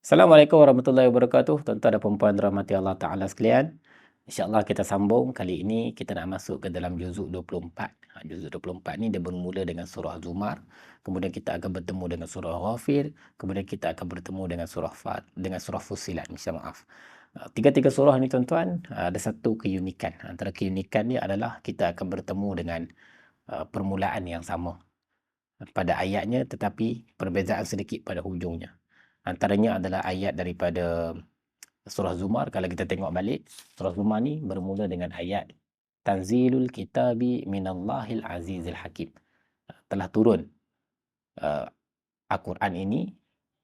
Assalamualaikum warahmatullahi wabarakatuh. Tuan-tuan dan puan-puan rahmati Allah Ta'ala sekalian. InsyaAllah kita sambung. Kali ini kita nak masuk ke dalam juzuk 24. Juzuk 24 ni dia bermula dengan surah Zumar. Kemudian kita akan bertemu dengan surah Ghafir. Kemudian kita akan bertemu dengan surah Fussilat. Minta maaf. Tiga-tiga surah ni tuan-tuan ada satu keunikan. Antara keunikan dia adalah kita akan bertemu dengan permulaan yang sama pada ayatnya, tetapi perbezaan sedikit pada hujungnya. Antaranya adalah ayat daripada surah Zumar. Kalau kita tengok balik, surah Zumar ni bermula dengan ayat Tanzilul kitabi minallahil azizil hakim. Telah turun uh, Al-Quran ini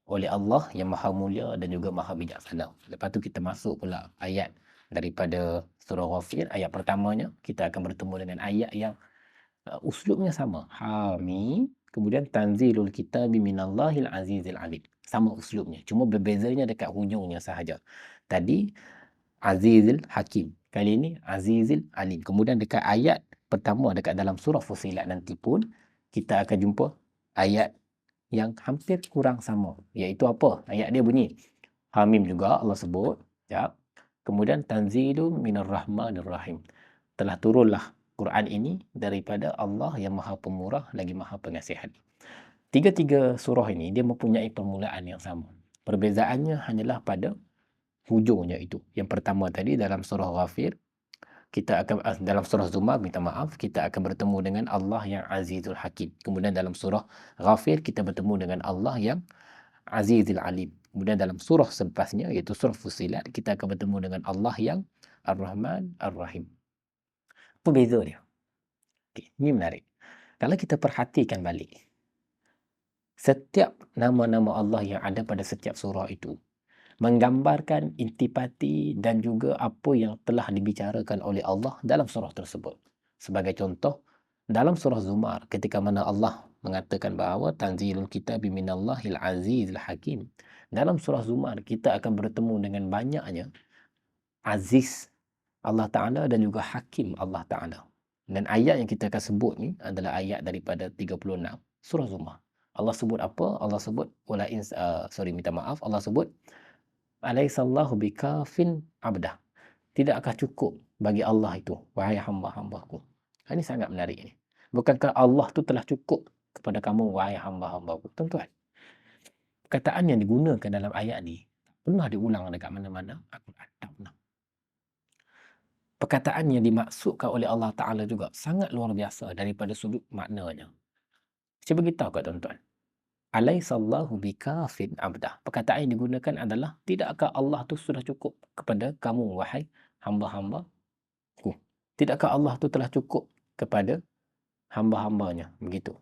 oleh Allah yang maha mulia dan juga maha bijaksana. Lepas tu kita masuk pula ayat daripada surah Ghafir. Ayat pertamanya kita akan bertemu dengan ayat yang uslubnya sama. Hamim. Kemudian Tanzilul kitabi minallahil azizil alim. Sama uslubnya. Cuma berbezanya dekat hujungnya sahaja. Tadi Azizil Hakim. Kali ini Azizil Alim. Kemudian dekat ayat pertama dekat dalam surah Fussilat nanti pun kita akan jumpa ayat yang hampir kurang sama. Iaitu apa? Ayat dia bunyi. Hamim juga Allah sebut. Ya. Kemudian Tanzilun minar rahmanir rahim. Telah turunlah Quran ini daripada Allah yang maha pemurah lagi maha pengasihan. Tiga-tiga surah ini dia mempunyai permulaan yang sama. Perbezaannya hanyalah pada hujungnya itu. Yang pertama tadi dalam surah Ghafir, kita akan dalam surah Zumar, minta maaf, kita akan bertemu dengan Allah yang Azizul Hakim. Kemudian dalam surah Ghafir kita bertemu dengan Allah yang Azizul Alim. Kemudian dalam surah selepasnya iaitu surah Fussilat kita akan bertemu dengan Allah yang Ar-Rahman Ar-Rahim. Apa beza dia? Okay, ini menarik. Kalau kita perhatikan balik, setiap nama-nama Allah yang ada pada setiap surah itu menggambarkan intipati dan juga apa yang telah dibicarakan oleh Allah dalam surah tersebut. Sebagai contoh, dalam surah Zumar, ketika mana Allah mengatakan bahawa Tanzilul Kitabi minallahil azizil hakim. Dalam surah Zumar, kita akan bertemu dengan banyaknya Aziz Allah Ta'ala dan juga Hakim Allah Ta'ala. Dan ayat yang kita akan sebut ni adalah ayat daripada 36 surah Zumar. Allah sebut apa? Allah sebut minta maaf. Allah sebut alaisallahu bikafin abdah. Tidakkah cukup bagi Allah itu, wahai hamba-hambaku? Ini sangat menarik ni. Bukankah Allah tu telah cukup kepada kamu, wahai hamba-hambaku? Tuan-tuan, perkataan yang digunakan dalam ayat ni pernah diulang dekat mana-mana Al-Quran? Tak pernah. Perkataan yang dimaksudkan oleh Allah Ta'ala juga sangat luar biasa daripada sudut maknanya. Saya beritahu kat tuan-tuan. Alaisallahu bikafin abdah. Perkataan yang digunakan adalah, tidakkah Allah tu sudah cukup kepada kamu, wahai hamba-hambaku? Tidakkah Allah tu telah cukup kepada hamba-hambanya? Begitu.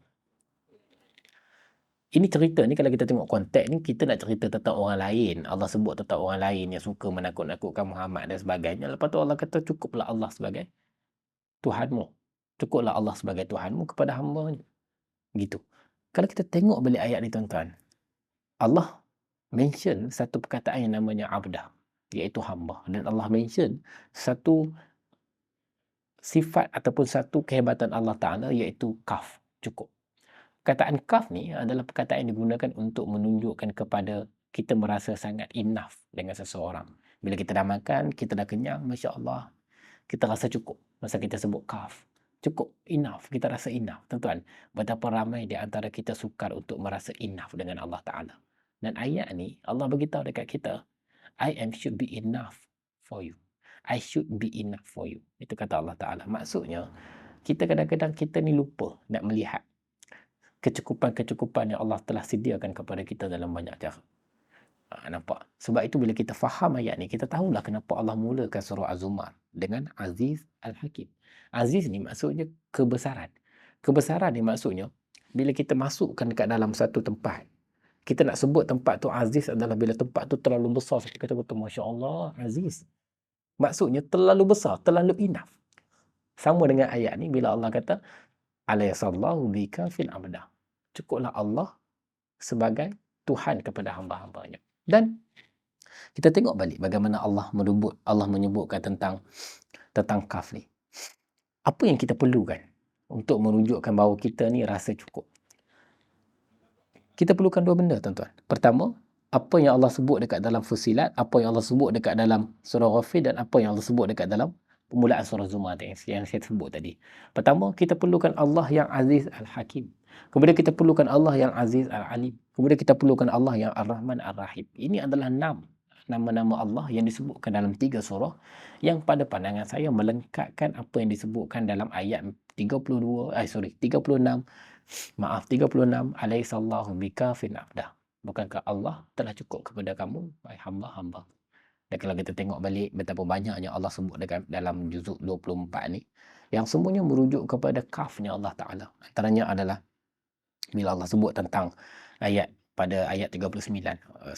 Ini cerita ni kalau kita tengok konteks ni, kita nak cerita tentang orang lain. Allah sebut tentang orang lain yang suka menakut-nakutkan Muhammad dan sebagainya. Lepas tu Allah kata cukuplah Allah sebagai Tuhanmu. Cukuplah Allah sebagai Tuhanmu kepada hamba-Nya. Gitu. Kalau kita tengok balik ayat ni tuan-tuan, Allah mention satu perkataan yang namanya abdah, iaitu hamba. Dan Allah mention satu sifat ataupun satu kehebatan Allah Ta'ala iaitu kaf, cukup. Perkataan kaf ni adalah perkataan yang digunakan untuk menunjukkan kepada kita merasa sangat enough dengan seseorang. Bila kita dah makan, kita dah kenyang, Masya Allah, kita rasa cukup. Masa kita sebut kaf, cukup, enough, kita rasa enough. Tuan-tuan, betapa ramai di antara kita sukar untuk merasa enough dengan Allah Ta'ala. Dan ayat ni, Allah beritahu dekat kita, should be enough for you. I should be enough for you. Itu kata Allah Ta'ala. Maksudnya, kita kadang-kadang kita ni lupa nak melihat kecukupan-kecukupan yang Allah telah sediakan kepada kita dalam banyak cara. Nampak? Sebab itu bila kita faham ayat ni, kita tahulah kenapa Allah mulakan surah Az-Zumar dengan Aziz Al-Hakim. Aziz ni maksudnya kebesaran. Kebesaran ni maksudnya, bila kita masukkan dekat dalam satu tempat, kita nak sebut tempat tu Aziz adalah bila tempat tu terlalu besar. Kita kata, Masya Allah, Aziz. Maksudnya terlalu besar, terlalu enough. Sama dengan ayat ni, bila Allah kata, alaihissallahu bika fil abdah. Cukuplah Allah sebagai Tuhan kepada hamba-hambanya. Dan kita tengok balik bagaimana Allah menyebutkan tentang kaf ni. Apa yang kita perlukan untuk menunjukkan bahawa kita ni rasa cukup? Kita perlukan dua benda, tuan-tuan. Pertama, apa yang Allah sebut dekat dalam Fussilat, apa yang Allah sebut dekat dalam surah Ghafir, dan apa yang Allah sebut dekat dalam permulaan surah Zumar yang saya sebut tadi. Pertama, kita perlukan Allah yang Aziz Al-Hakim. Kemudian kita perlukan Allah yang Aziz Al-Alim. Kemudian kita perlukan Allah yang Ar-Rahman Ar-Rahim. Ini adalah nama-nama Allah yang disebutkan dalam 3 surah yang pada pandangan saya melengkapkan apa yang disebutkan dalam ayat 36, 36, alaihissallahu bikafin abdah. Bukankah Allah telah cukup kepada kamu, wahai hamba-hamba. Dan kalau kita tengok balik betapa banyaknya Allah sebut dalam juzuk 24 ni, yang semuanya merujuk kepada kafnya Allah Ta'ala. Antaranya adalah bila Allah sebut tentang pada ayat 39,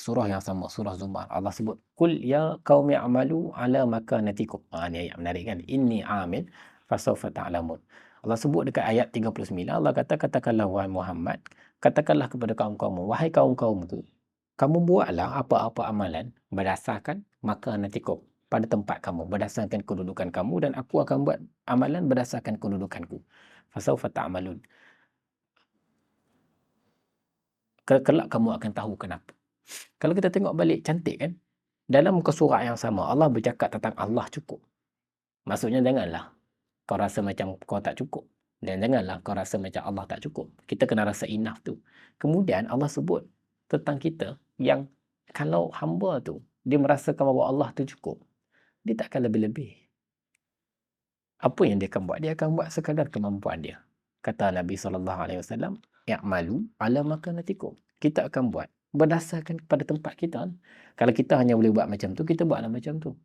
surah yang sama, surah Zumar, Allah sebut, Qul ya qaumi a'malu ala makanatikum. Ni ayat menarik kan? Inni amil fasawfa ta'lamun. Allah sebut dekat ayat 39, Allah kata, katakanlah wahai Muhammad, katakanlah kepada kaum-kaum, wahai kaum-kaum tu, kamu buatlah apa-apa amalan berdasarkan makanatikum, pada tempat kamu, berdasarkan kedudukan kamu, dan aku akan buat amalan berdasarkan kedudukanku. Fasawfa ta'malun. Kelak kamu akan tahu kenapa. Kalau kita tengok balik, cantik kan? Dalam muka surat yang sama, Allah bercakap tentang Allah cukup. Maksudnya janganlah kau rasa macam kau tak cukup. Dan janganlah kau rasa macam Allah tak cukup. Kita kena rasa enough tu. Kemudian Allah sebut tentang kita yang kalau hamba tu, dia merasakan bahawa Allah tu cukup, dia tak akan lebih-lebih. Apa yang dia akan buat? Dia akan buat sekadar kemampuan dia. Kata Nabi SAW, "I'malu ala makanatikum." Kita akan buat berdasarkan pada tempat kita. Kalau kita hanya boleh buat macam tu, kita buatlah macam tu.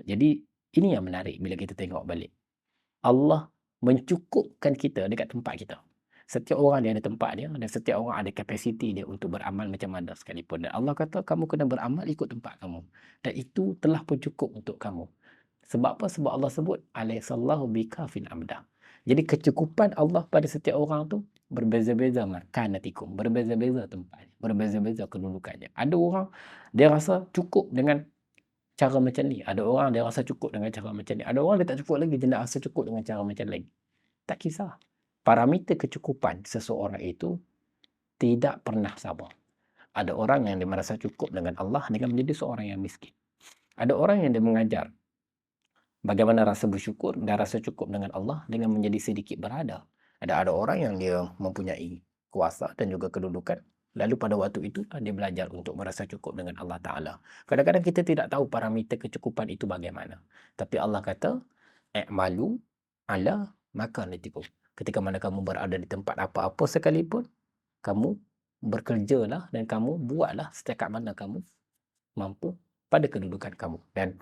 Jadi, ini yang menarik bila kita tengok balik. Allah mencukupkan kita dekat tempat kita. Setiap orang dia ada tempat dia, dan setiap orang ada kapasiti dia untuk beramal macam mana sekalipun. Dan Allah kata, kamu kena beramal ikut tempat kamu. Dan itu telah pun cukup untuk kamu. Sebab apa? Sebab Allah sebut, alaihissallahu bikafin abdah. Jadi kecukupan Allah pada setiap orang tu berbeza-beza makanatikum, berbeza-beza tempatnya, berbeza-beza kedudukannya. Ada orang dia rasa cukup dengan cara macam ni, ada orang dia rasa cukup dengan cara macam ni, ada orang dia tak cukup lagi, dia nak rasa cukup dengan cara macam lain. Tak kisah. Parameter kecukupan seseorang itu tidak pernah sama. Ada orang yang dia merasa cukup dengan Allah dengan menjadi seorang yang miskin. Ada orang yang dia mengajar bagaimana rasa bersyukur dan rasa cukup dengan Allah dengan menjadi sedikit berada. Ada orang yang dia mempunyai kuasa dan juga kedudukan. Lalu pada waktu itu dia belajar untuk merasa cukup dengan Allah Ta'ala. Kadang-kadang kita tidak tahu parameter kecukupan itu bagaimana. Tapi Allah kata, "I'malu ala makanatikum." Ketika mana kamu berada di tempat apa-apa sekalipun, kamu bekerjalah dan kamu buatlah setakat mana kamu mampu pada kedudukan kamu. Dan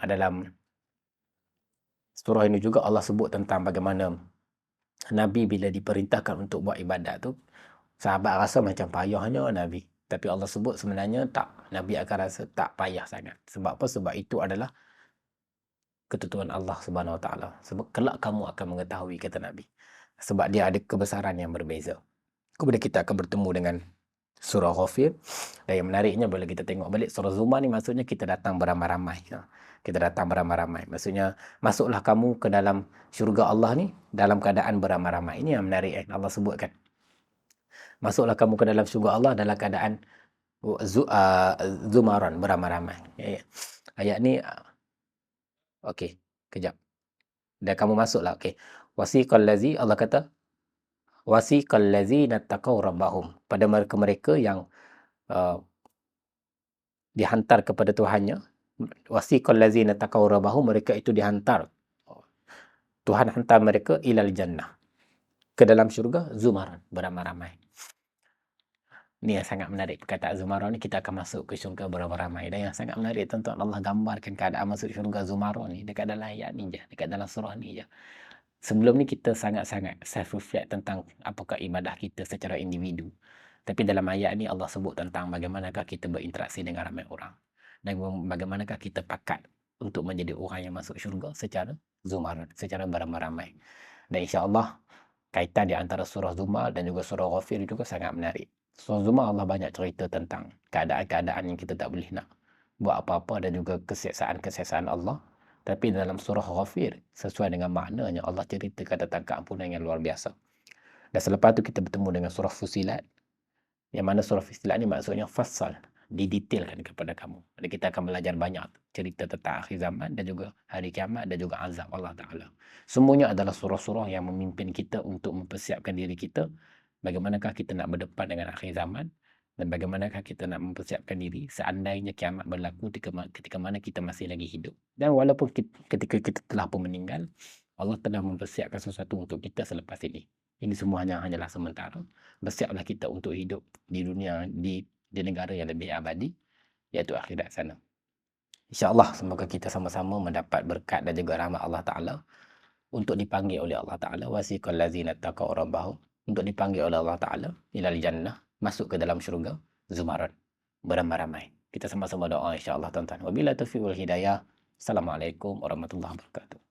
dalam surah ini juga Allah sebut tentang bagaimana Nabi bila diperintahkan untuk buat ibadat tu, sahabat rasa macam payahnya Nabi. Tapi Allah sebut sebenarnya tak. Nabi akan rasa tak payah sangat. Sebab apa? Sebab itu adalah ketentuan Allah Subhanahu Wa Taala. Sebab kelak kamu akan mengetahui, kata Nabi. Sebab dia ada kebesaran yang berbeza. Kemudian kita akan bertemu dengan surah Ghafir. Dan yang menariknya bila kita tengok balik surah Zumar ni, maksudnya kita datang beramai-ramai. Kita datang beramai-ramai. Maksudnya masuklah kamu ke dalam syurga Allah ni dalam keadaan beramai-ramai. Ini yang menarik Allah sebutkan. Masuklah kamu ke dalam syurga Allah dalam keadaan zumaran, beramai-ramai. Ayat ni okey, kejap. Dan kamu masuklah. Okey. Wasiqal lazi, Allah kata, wasiqal lazina taqaw rabbahum, pada mereka-mereka yang dihantar kepada Tuhannya. Wasiqal lazina taqaw rabbahum, mereka itu dihantar, Tuhan hantar mereka ilal jannah, ke dalam syurga zumaran, beramai-ramai. Ni yang sangat menarik. Perkataan zumaran ni, kita akan masuk ke syurga beramai-ramai. Dan yang sangat menarik, tuan-tuan, Allah gambarkan keadaan masuk syurga zumaran ni dekat dalam ayat ni je, dekat dalam surah ni je. Sebelum ni kita sangat-sangat self-reflect tentang apakah ibadah kita secara individu. Tapi dalam ayat ni Allah sebut tentang bagaimanakah kita berinteraksi dengan ramai orang. Dan bagaimanakah kita pakat untuk menjadi orang yang masuk syurga secara zumaran, secara beramai-ramai. Dan insya-Allah kaitan di antara surah Zumar dan juga surah Ghafir juga sangat menarik. Surah Zumar Allah banyak cerita tentang keadaan-keadaan yang kita tak boleh nak buat apa-apa dan juga keseksaan-keseksaan Allah. Tapi dalam surah Ghafir, sesuai dengan maknanya, Allah ceritakan tentang keampunan yang luar biasa. Dan selepas tu kita bertemu dengan surah Fussilat. Yang mana surah Fussilat ni maksudnya fassal. didetailkan kepada kamu. Jadi kita akan belajar banyak cerita tentang akhir zaman dan juga hari kiamat dan juga azab Allah Ta'ala. Semuanya adalah surah-surah yang memimpin kita untuk mempersiapkan diri kita bagaimanakah kita nak berdepan dengan akhir zaman dan bagaimanakah kita nak mempersiapkan diri seandainya kiamat berlaku ketika mana kita masih lagi hidup. Dan walaupun ketika kita telah pun meninggal, Allah telah mempersiapkan sesuatu untuk kita selepas ini. Ini semua hanyalah sementara. Bersiaplah kita untuk hidup di dunia, di negara yang lebih abadi, iaitu akhirat sana. InsyaAllah semoga kita sama-sama mendapat berkat dan juga rahmat Allah Ta'ala untuk dipanggil oleh Allah Ta'ala wasiqal ladzina taqaw rabbahum, untuk dipanggil oleh Allah Ta'ala ilal jannah, masuk ke dalam syurga zumaran, beramai-ramai. Kita sama-sama doa insyaAllah tuan-tuan. Wabillahi taufiq wal hidayah. Assalamualaikum warahmatullahi wabarakatuh.